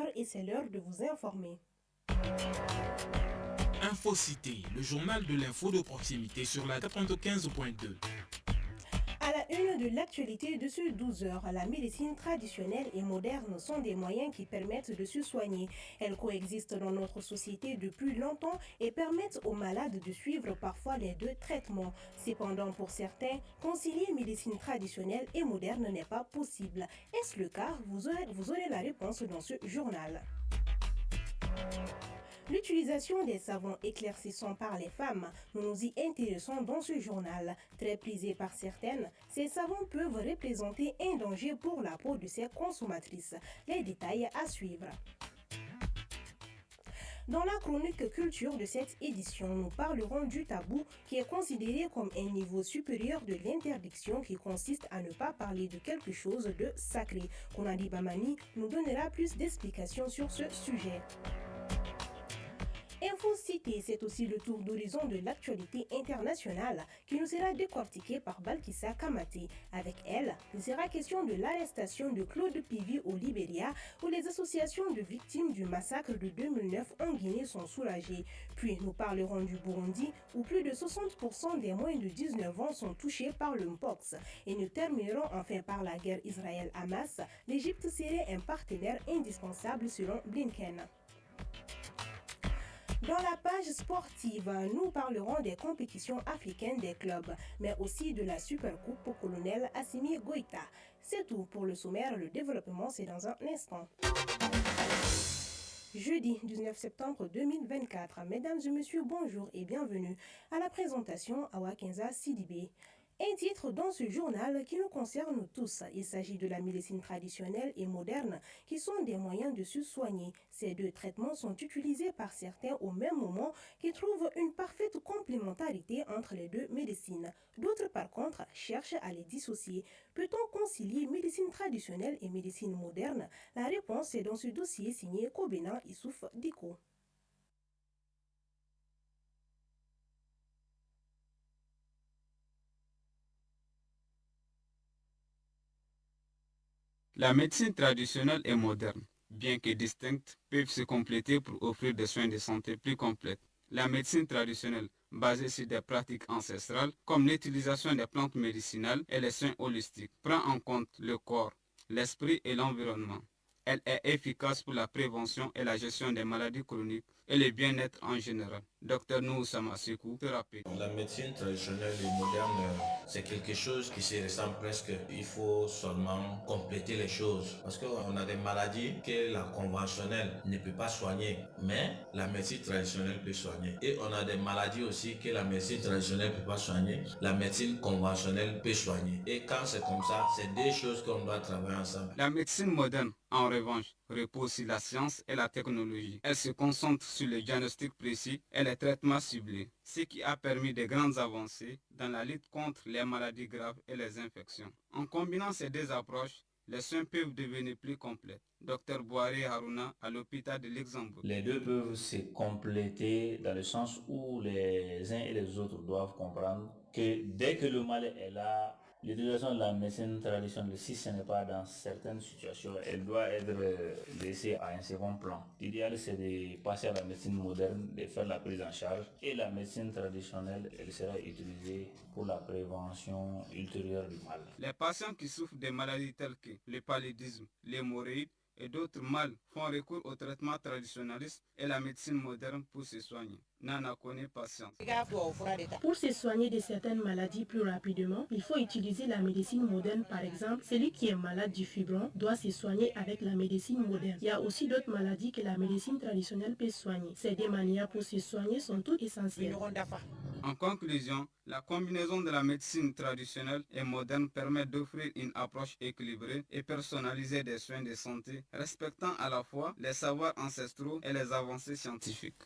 heure et c'est l'heure de vous informer. InfoCité, le journal de l'info de proximité sur la 95.2. À la une de l'actualité de ce 12 heures, la médecine traditionnelle et moderne sont des moyens qui permettent de se soigner. Elles coexistent dans notre société depuis longtemps et permettent aux malades de suivre parfois les deux traitements. Cependant, pour certains, concilier médecine traditionnelle et moderne n'est pas possible. Est-ce le cas? Vous aurez la réponse dans ce journal. L'utilisation des savons éclaircissants par les femmes, nous nous y intéressons dans ce journal. Très prisés par certaines, ces savons peuvent représenter un danger pour la peau de ces consommatrices. Les détails à suivre. Dans la chronique culture de cette édition, nous parlerons du tabou qui est considéré comme un niveau supérieur de l'interdiction qui consiste à ne pas parler de quelque chose de sacré. Konadi Bamani nous donnera plus d'explications sur ce sujet. InfoCité, c'est aussi le tour d'horizon de l'actualité internationale qui nous sera décortiqué par Balkissa Kamate. Avec elle, il sera question de l'arrestation de Claude Pivi au Libéria, où les associations de victimes du massacre de 2009 en Guinée sont soulagées. Puis nous parlerons du Burundi, où plus de 60% des moins de 19 ans sont touchés par le Mpox. Et nous terminerons enfin par la guerre Israël-Hamas. L'Égypte serait un partenaire indispensable selon Blinken. Dans la page sportive, nous parlerons des compétitions africaines des clubs, mais aussi de la Supercoupe au colonel Assimi Goïta. C'est tout pour le sommaire, le développement c'est dans un instant. Jeudi 19 septembre 2024, mesdames et messieurs, bonjour et bienvenue à la présentation Awa Kenza Sidibé. Un titre dans ce journal qui nous concerne tous. Il s'agit de la médecine traditionnelle et moderne qui sont des moyens de se soigner. Ces deux traitements sont utilisés par certains au même moment qui trouvent une parfaite complémentarité entre les deux médecines. D'autres par contre cherchent à les dissocier. Peut-on concilier médecine traditionnelle et médecine moderne? La réponse est dans ce dossier signé Kobena Issouf Diko. La médecine traditionnelle et moderne, bien que distinctes, peuvent se compléter pour offrir des soins de santé plus complets. La médecine traditionnelle, basée sur des pratiques ancestrales, comme l'utilisation des plantes médicinales et les soins holistiques, prend en compte le corps, l'esprit et l'environnement. Elle est efficace pour la prévention et la gestion des maladies chroniques et le bien-être en général. Dr Nou Samasekou, thérapeute. La médecine traditionnelle et moderne, c'est quelque chose qui se ressemble presque. Il faut seulement compléter les choses. Parce qu'on a des maladies que la conventionnelle ne peut pas soigner, mais la médecine traditionnelle peut soigner. Et on a des maladies aussi que la médecine traditionnelle ne peut pas soigner, la médecine conventionnelle peut soigner. Et quand c'est comme ça, c'est deux choses qu'on doit travailler ensemble. La médecine moderne, en revanche, repose sur la science et la technologie. Elle se concentre sur le diagnostic précis et les traitements ciblés, ce qui a permis de grandes avancées dans la lutte contre les maladies graves et les infections. En combinant ces deux approches, les soins peuvent devenir plus complets. Dr Boari Haruna à l'hôpital de Luxembourg. Les deux peuvent se compléter dans le sens où les uns et les autres doivent comprendre que dès que le mal est là, l'utilisation de la médecine traditionnelle, si ce n'est pas dans certaines situations, elle doit être laissée à un second plan. L'idéal, c'est de passer à la médecine moderne, de faire la prise en charge. Et la médecine traditionnelle, elle sera utilisée pour la prévention ultérieure du mal. Les patients qui souffrent de maladies telles que le paludisme, l'hémorroïde et d'autres mal font recours au traitement traditionnaliste et la médecine moderne pour se soigner. Nana connaît patience. Pour se soigner de certaines maladies plus rapidement, il faut utiliser la médecine moderne. Par exemple, celui qui est malade du fibron doit se soigner avec la médecine moderne. Il y a aussi d'autres maladies que la médecine traditionnelle peut soigner. Ces deux manières pour se soigner sont toutes essentielles. En conclusion, la combinaison de la médecine traditionnelle et moderne permet d'offrir une approche équilibrée et personnalisée des soins de santé, respectant à la fois les savoirs ancestraux et les avancées scientifiques.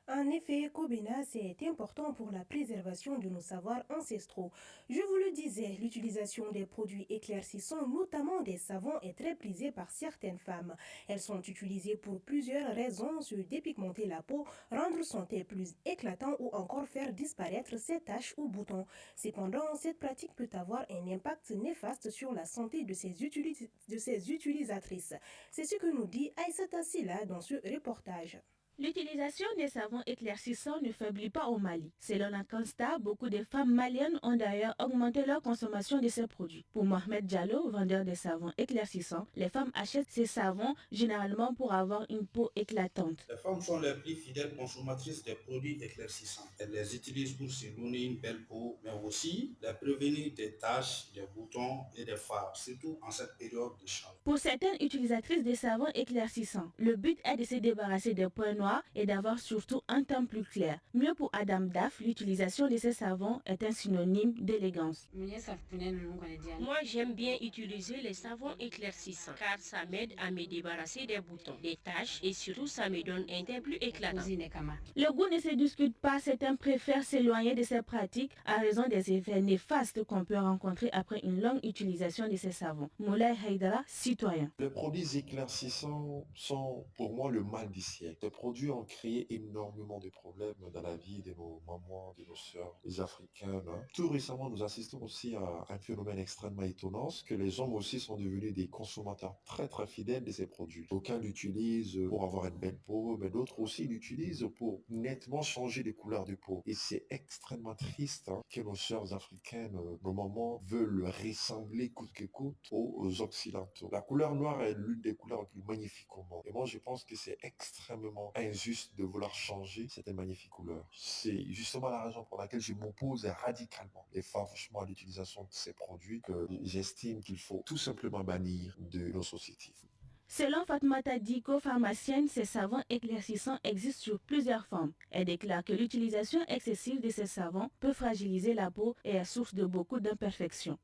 En effet, Kobena, c'est important pour la préservation de nos savoirs ancestraux. Je vous le disais, l'utilisation des produits éclaircissants, notamment des savons, est très prisée par certaines femmes. Elles sont utilisées pour plusieurs raisons, se dépigmenter la peau, rendre son teint plus éclatant ou encore faire disparaître ses taches ou boutons. Cependant, cette pratique peut avoir un impact néfaste sur la santé de ses utilisatrices. C'est ce que nous dit Aïssata Silla dans ce reportage. L'utilisation des savons éclaircissants ne faiblit pas au Mali. Selon un constat, beaucoup de femmes maliennes ont d'ailleurs augmenté leur consommation de ces produits. Pour Mohamed Diallo, vendeur de savons éclaircissants, les femmes achètent ces savons généralement pour avoir une peau éclatante. Les femmes sont les plus fidèles consommatrices des produits éclaircissants. Elles les utilisent pour se donner une belle peau, mais aussi les prévenir des taches, des boutons et des fards, surtout en cette période de chaleur. Pour certaines utilisatrices des savons éclaircissants, le but est de se débarrasser des points noirs et d'avoir surtout un teint plus clair. Mieux pour Adam Daf, l'utilisation de ces savons est un synonyme d'élégance. Moi, j'aime bien utiliser les savons éclaircissants car ça m'aide à me débarrasser des boutons, des taches et surtout ça me donne un teint plus éclatant. Le goût ne se discute pas, certains préfèrent s'éloigner de ces pratiques à raison des effets néfastes qu'on peut rencontrer après une longue utilisation de ces savons. Moulay Haïdara, citoyen. Les produits éclaircissants sont pour moi le mal du siècle. Ces produits ont créé énormément de problèmes dans la vie de nos mamans, de nos sœurs, les Africaines. Tout récemment, nous assistons aussi à un phénomène extrêmement étonnant, que les hommes aussi sont devenus des consommateurs très très fidèles de ces produits. Aucun l'utilisent pour avoir une belle peau, mais d'autres aussi l'utilisent pour nettement changer les couleurs de peau. Et c'est extrêmement triste que nos sœurs africaines, nos mamans, veulent ressembler coûte que coûte aux occidentaux. La couleur noire est l'une des couleurs les plus magnifiques au monde. Et moi, je pense que c'est extrêmement injuste de vouloir changer cette magnifique couleur. C'est justement la raison pour laquelle je m'oppose radicalement et farouchement à l'utilisation de ces produits que j'estime qu'il faut tout simplement bannir de nos sociétés. Selon Fatmata Diko, pharmacienne, ces savons éclaircissants existent sous plusieurs formes. Elle déclare que l'utilisation excessive de ces savons peut fragiliser la peau et est source de beaucoup d'imperfections.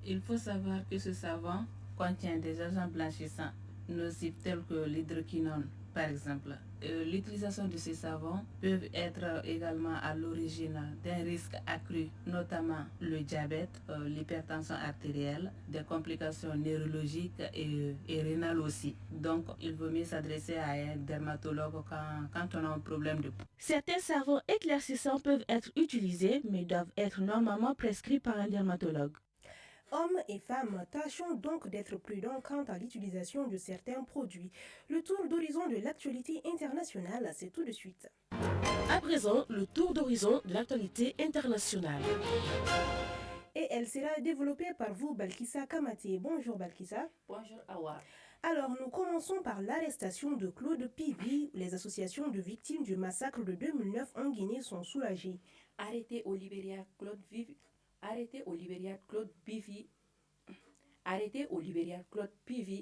Il faut savoir que ce savon contient des agents blanchissants nocifs tels que l'hydroquinone, par exemple. L'utilisation de ces savons peut être également à l'origine d'un risque accru, notamment le diabète, l'hypertension artérielle, des complications neurologiques et rénales aussi. Donc, il vaut mieux s'adresser à un dermatologue quand on a un problème de peau. Certains savons éclaircissants peuvent être utilisés, mais doivent être normalement prescrits par un dermatologue. Hommes et femmes, tâchons donc d'être prudents quant à l'utilisation de certains produits. Le tour d'horizon de l'actualité internationale, c'est tout de suite. À présent, le tour d'horizon de l'actualité internationale. Et elle sera développée par vous, Balkissa Kamate. Bonjour Balkissa. Bonjour Awa. Alors, nous commençons par l'arrestation de Claude Pivi. Les associations de victimes du massacre de 2009 en Guinée sont soulagées. Arrêté au Libéria, Claude Pivi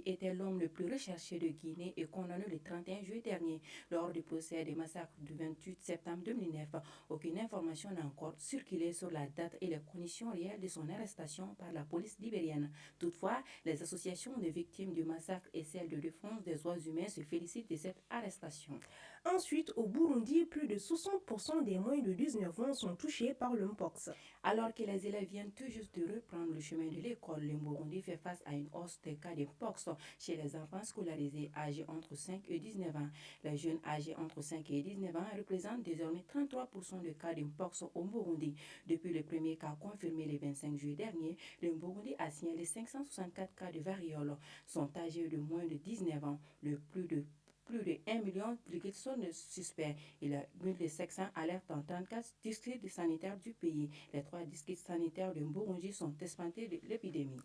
était l'homme le plus recherché de Guinée et condamné le 31 juillet dernier lors du procès des massacres du 28 septembre 2009. Aucune information n'a encore circulé sur la date et les conditions réelles de son arrestation par la police libérienne. Toutefois, les associations de victimes du massacre et celles de défense des droits humains se félicitent de cette arrestation. Ensuite, au Burundi, plus de 60% des moins de 19 ans sont touchés par le mpox. Alors que les élèves viennent tout juste de reprendre le chemin de l'école, le Burundi fait face à une hausse des cas de mpox chez les enfants scolarisés âgés entre 5 et 19 ans. Les jeunes âgés entre 5 et 19 ans représentent désormais 33% de cas de mpox au Burundi. Depuis le premier cas confirmé le 25 juillet dernier, le Burundi a signalé 564 cas de variole. Sont âgés de moins de 19 ans, plus de 1 million de suspects. Il y a 1700 alertes dans 34 districts sanitaires du pays. Les 3 districts sanitaires de Burundi sont espantés de l'épidémie.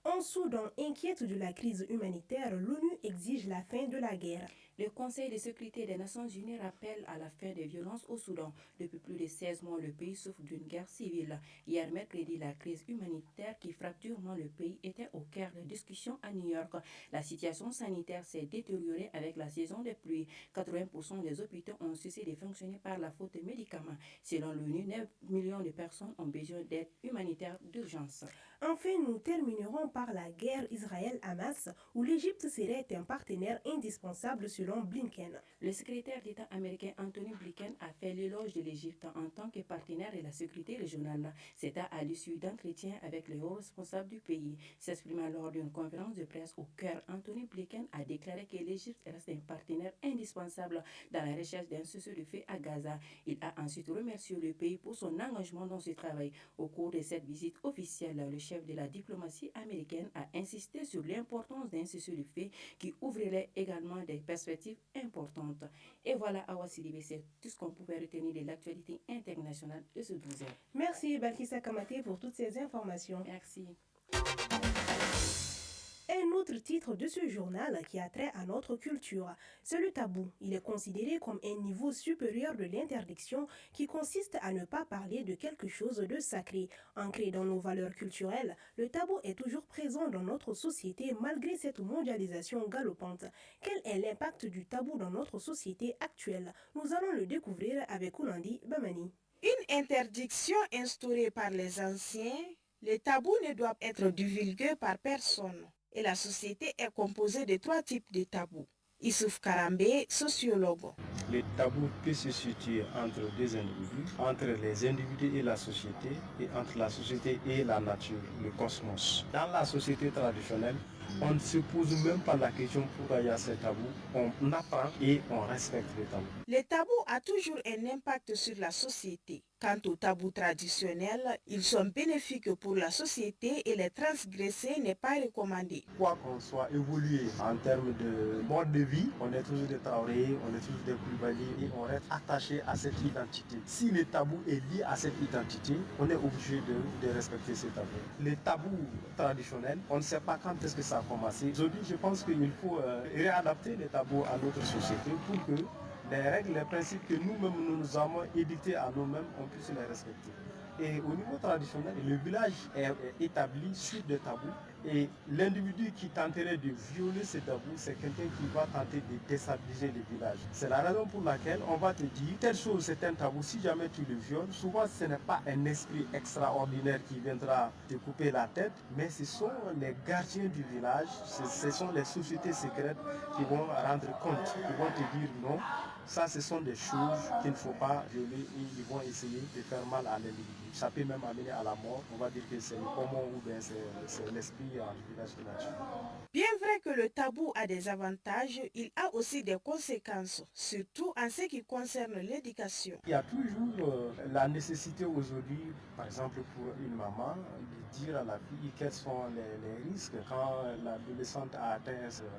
En Soudan, inquiète de la crise humanitaire, l'ONU exige la fin de la guerre. Le Conseil de sécurité des Nations Unies rappelle à la fin des violences au Soudan. Depuis plus de 16 mois, le pays souffre d'une guerre civile. Hier mercredi, la crise humanitaire qui frappe durement le pays était au cœur de discussions à New York. La situation sanitaire s'est détériorée avec la saison des pluies. 80% des hôpitaux ont cessé de fonctionner par la faute de médicaments. Selon l'ONU, 9 millions de personnes ont besoin d'aide humanitaire d'urgence. Enfin, nous terminerons par la guerre Israël-Hamas où l'Égypte serait un partenaire indispensable selon Blinken. Le secrétaire d'État américain Anthony Blinken a fait l'éloge de l'Égypte en tant que partenaire de la sécurité régionale. C'est à l'issue d'entretiens avec les hauts responsables du pays. S'exprimant lors d'une conférence de presse au Caire, Anthony Blinken a déclaré que l'Égypte reste un partenaire indispensable dans la recherche d'un cessez-le-feu à Gaza. Il a ensuite remercié le pays pour son engagement dans ce travail. Au cours de cette visite officielle, le chef de la diplomatie américaine a insisté sur l'importance d'un cessez-le-feu qui ouvrirait également des perspectives importantes. Et voilà, Awa Sidibé, c'est tout ce qu'on pouvait retenir de l'actualité internationale de ce 12 heures. Merci Balkissa Kamate pour toutes ces informations. Merci. Un autre titre de ce journal qui a trait à notre culture, c'est le tabou. Il est considéré comme un niveau supérieur de l'interdiction qui consiste à ne pas parler de quelque chose de sacré. Ancré dans nos valeurs culturelles, le tabou est toujours présent dans notre société malgré cette mondialisation galopante. Quel est l'impact du tabou dans notre société actuelle? Nous allons le découvrir avec Oulandi Bamani. Une interdiction instaurée par les anciens, les tabous ne doivent être divulgués par personne. Et la société est composée de 3 types de tabous. Issouf Karambé, sociologue. Le tabou peut se situer entre 2 individus, entre les individus et la société, et entre la société et la nature, le cosmos. Dans la société traditionnelle, on ne se pose même pas la question pourquoi il y a ces tabous. On apprend et on respecte les tabous. Le tabou a toujours un impact sur la société. Quant aux tabous traditionnels, ils sont bénéfiques pour la société et les transgresser n'est pas recommandé. Quoi qu'on soit évolué en termes de mode de vie, on est toujours des Traoré, on est toujours des Koulibaly et on reste attaché à cette identité. Si le tabou est lié à cette identité, on est obligé de respecter ces tabous. Les tabous traditionnels, on ne sait pas quand est-ce que ça a commencé. Aujourd'hui, je pense qu'il faut réadapter les tabous à notre société pour que les règles, les principes que nous-mêmes nous avons édictés à nous-mêmes, on puisse les respecter. Et au niveau traditionnel, le village est établi sur des tabous et l'individu qui tenterait de violer ces tabous, c'est quelqu'un qui va tenter de déstabiliser le village. C'est la raison pour laquelle on va te dire, telle chose c'est un tabou, si jamais tu le violes, souvent ce n'est pas un esprit extraordinaire qui viendra te couper la tête, mais ce sont les gardiens du village, ce sont les sociétés secrètes qui vont rendre compte, qui vont te dire non. Ça, ce sont des choses qu'il ne faut pas violer et ils vont essayer de faire mal à l'individu. Ça peut même amener à la mort. On va dire que c'est le poumon ou bien c'est l'esprit en village de nature. Bien vrai que le tabou a des avantages, il a aussi des conséquences, surtout en ce qui concerne l'éducation. Il y a toujours la nécessité aujourd'hui, par exemple pour une maman, de dire à la fille quels sont les risques. Quand l'adolescente a atteint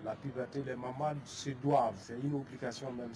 la puberté, les mamans se doivent, c'est une obligation même,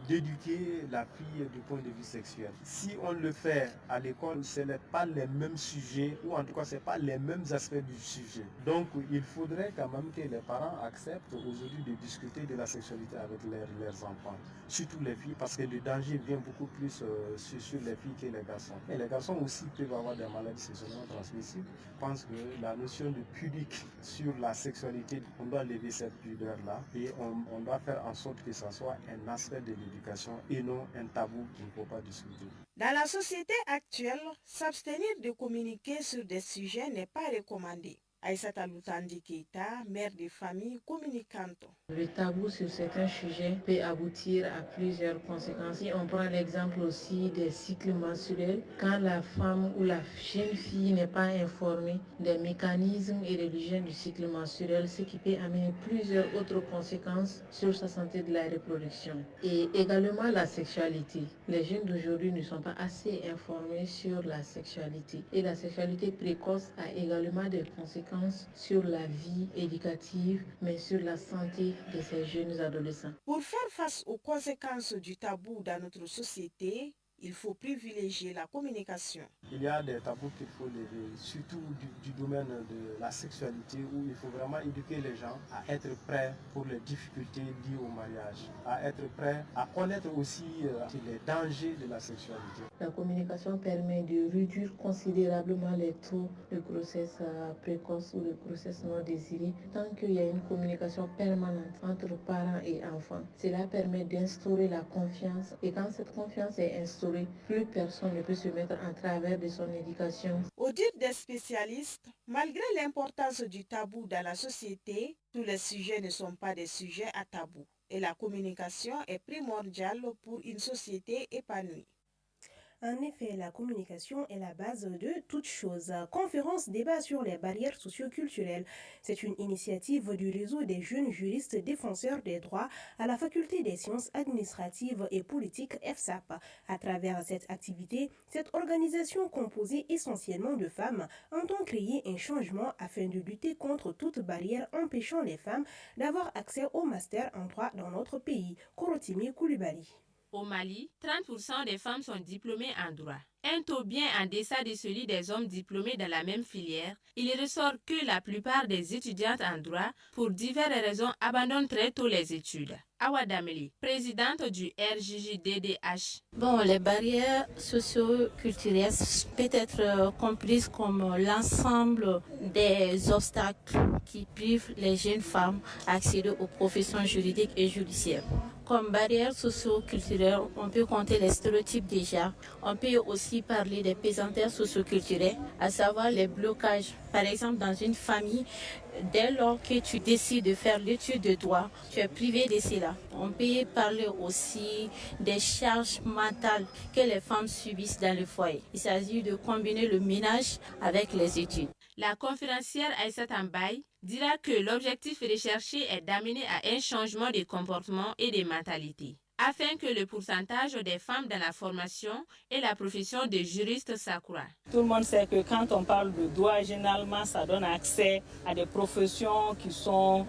d'éduquer la fille du point de vue sexuel. Si on le fait à l'école, ce n'est pas les mêmes sujets, ou en tout cas ce n'est pas les mêmes aspects du sujet. Donc il faudrait quand même que les parents acceptent aujourd'hui de discuter de la sexualité avec leurs enfants, surtout les filles, parce que le danger vient beaucoup plus sur les filles que les garçons. Et les garçons aussi peuvent avoir des maladies sexuellement transmissibles. Je pense que la notion de pudique sur la sexualité, on doit lever cette pudeur-là et on doit faire en sorte que ça soit un aspect de l'éducation et non un tabou qu'il ne faut pas discuter. Dans la société actuelle, s'abstenir de communiquer sur des sujets n'est pas recommandé. Aïssata Loutandi Keita, mère de famille communicante. Le tabou sur certains sujets peut aboutir à plusieurs conséquences. Si on prend l'exemple aussi des cycles menstruels, quand la femme ou la jeune fille n'est pas informée des mécanismes et de l'hygiène du cycle menstruel, ce qui peut amener plusieurs autres conséquences sur sa santé de la reproduction. Et également la sexualité. Les jeunes d'aujourd'hui ne sont pas assez informés sur la sexualité. Et la sexualité précoce a également des conséquences sur la vie éducative, mais sur la santé de ces jeunes adolescents. Pour faire face aux conséquences du tabou dans notre société, il faut privilégier la communication. Il y a des tabous qu'il faut lever, surtout du domaine de la sexualité, où il faut vraiment éduquer les gens à être prêts pour les difficultés liées au mariage, à être prêts à connaître aussi les dangers de la sexualité. La communication permet de réduire considérablement les taux de grossesse précoce ou de grossesse non désirée, tant qu'il y a une communication permanente entre parents et enfants. Cela permet d'instaurer la confiance, et quand cette confiance est instaurée, plus personne ne peut se mettre en travers de son éducation. Aux Au dire des spécialistes, malgré l'importance du tabou dans la société, tous les sujets ne sont pas des sujets à tabou et la communication est primordiale pour une société épanouie. En effet, la communication est la base de toute chose. Conférence débat sur les barrières socioculturelles. C'est une initiative du réseau des jeunes juristes défenseurs des droits à la faculté des sciences administratives et politiques FSAP. À travers cette activité, cette organisation composée essentiellement de femmes entend créer un changement afin de lutter contre toute barrière empêchant les femmes d'avoir accès au master en droit dans notre pays. Korotimi Koulibaly. Au Mali, 30% des femmes sont diplômées en droit. Un taux bien en deçà de celui des hommes diplômés dans la même filière, il ressort que la plupart des étudiantes en droit, pour diverses raisons, abandonnent très tôt les études. Awa Dameli, présidente du RJJDDH. Les barrières socio-culturelles peuvent être comprises comme l'ensemble des obstacles qui privent les jeunes femmes d'accéder aux professions juridiques et judiciaires. Comme barrières socio-culturelles, on peut compter les stéréotypes déjà. On peut aussi parler des pesanteurs socio-culturels, à savoir les blocages. Par exemple, dans une famille, dès lors que tu décides de faire l'étude de droit, tu es privé de cela. On peut parler aussi des charges mentales que les femmes subissent dans le foyer. Il s'agit de combiner le ménage avec les études. La conférencière Aïssata Mbaye dira que l'objectif recherché est d'amener à un changement de comportement et de mentalité, afin que le pourcentage des femmes dans la formation et la profession de juriste s'accroît. Tout le monde sait que quand on parle de droit, généralement, ça donne accès à des professions qui sont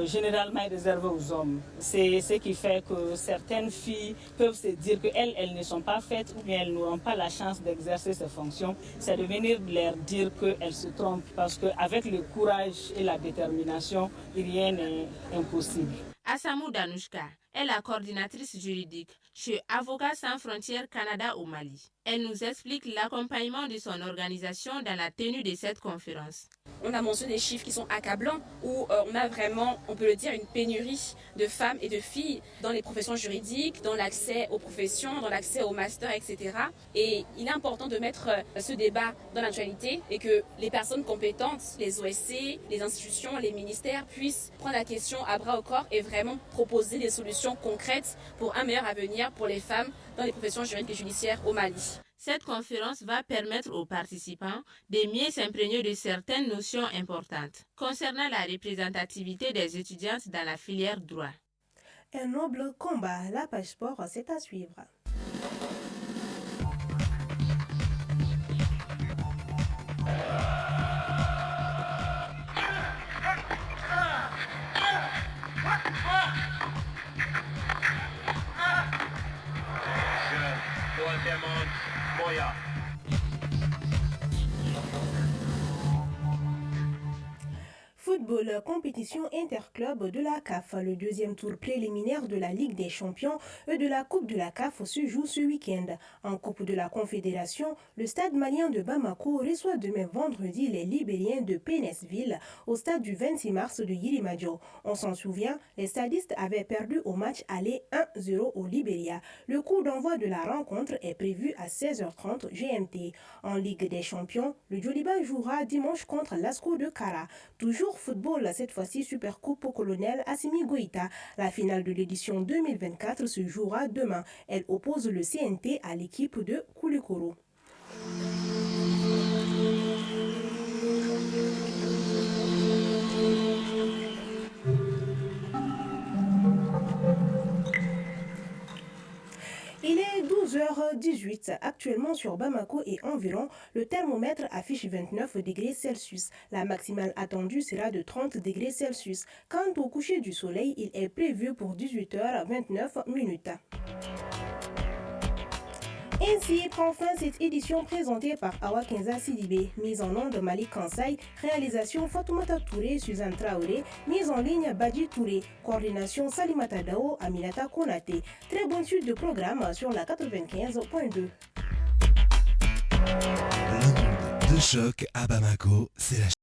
généralement réservées aux hommes. C'est ce qui fait que certaines filles peuvent se dire qu'elles ne sont pas faites ou bien elles n'auront pas la chance d'exercer ces fonctions. C'est de venir leur dire qu'elles se trompent parce qu'avec le courage et la détermination, rien n'est impossible. Assamou Danouchka est la coordinatrice juridique chez Avocats sans frontières Canada au Mali. Elle nous explique l'accompagnement de son organisation dans la tenue de cette conférence. On a mentionné des chiffres qui sont accablants où on a vraiment, on peut le dire, une pénurie de femmes et de filles dans les professions juridiques, dans l'accès aux professions, dans l'accès aux masters, etc. Et il est important de mettre ce débat dans l'actualité et que les personnes compétentes, les OSC, les institutions, les ministères puissent prendre la question à bras au corps et vraiment proposer des solutions concrètes pour un meilleur avenir pour les femmes dans les professions juridiques et judiciaires au Mali. Cette conférence va permettre aux participants de mieux s'imprégner de certaines notions importantes concernant la représentativité des étudiantes dans la filière droit. Un noble combat, la page sport, c'est à suivre. Football, compétition interclub de la CAF. Le deuxième tour préliminaire de la Ligue des Champions et de la Coupe de la CAF se joue ce week-end. En Coupe de la Confédération, le stade malien de Bamako reçoit demain vendredi les Libériens de Pénesville au stade du 26 mars de Yirimadio. On s'en souvient, les stadistes avaient perdu au match aller 1-0 au Libéria. Le coup d'envoi de la rencontre est prévu à 16h30 GMT. En Ligue des Champions, le Djoliba jouera dimanche contre l'Asco de Kara. Toujours football, cette fois-ci Super Coupe au colonel Assimi Goïta. La finale de l'édition 2024 se jouera demain. Elle oppose le CNT à l'équipe de Koulikoro. Il est 12h18 actuellement sur Bamako et environ. Le thermomètre affiche 29 degrés Celsius. La maximale attendue sera de 30 degrés Celsius. Quant au coucher du soleil, il est prévu pour 18h29 minutes. Ainsi prend fin cette édition présentée par Awa Kenza Sidibé. Mise en onde Malik Kansai, réalisation Fatoumata Touré, Suzanne Traoré, mise en ligne Badji Touré, coordination Salimata Dao, Aminata Konate. Très bonne suite de programme sur la 95.2. L'onde de choc à Bamako, c'est la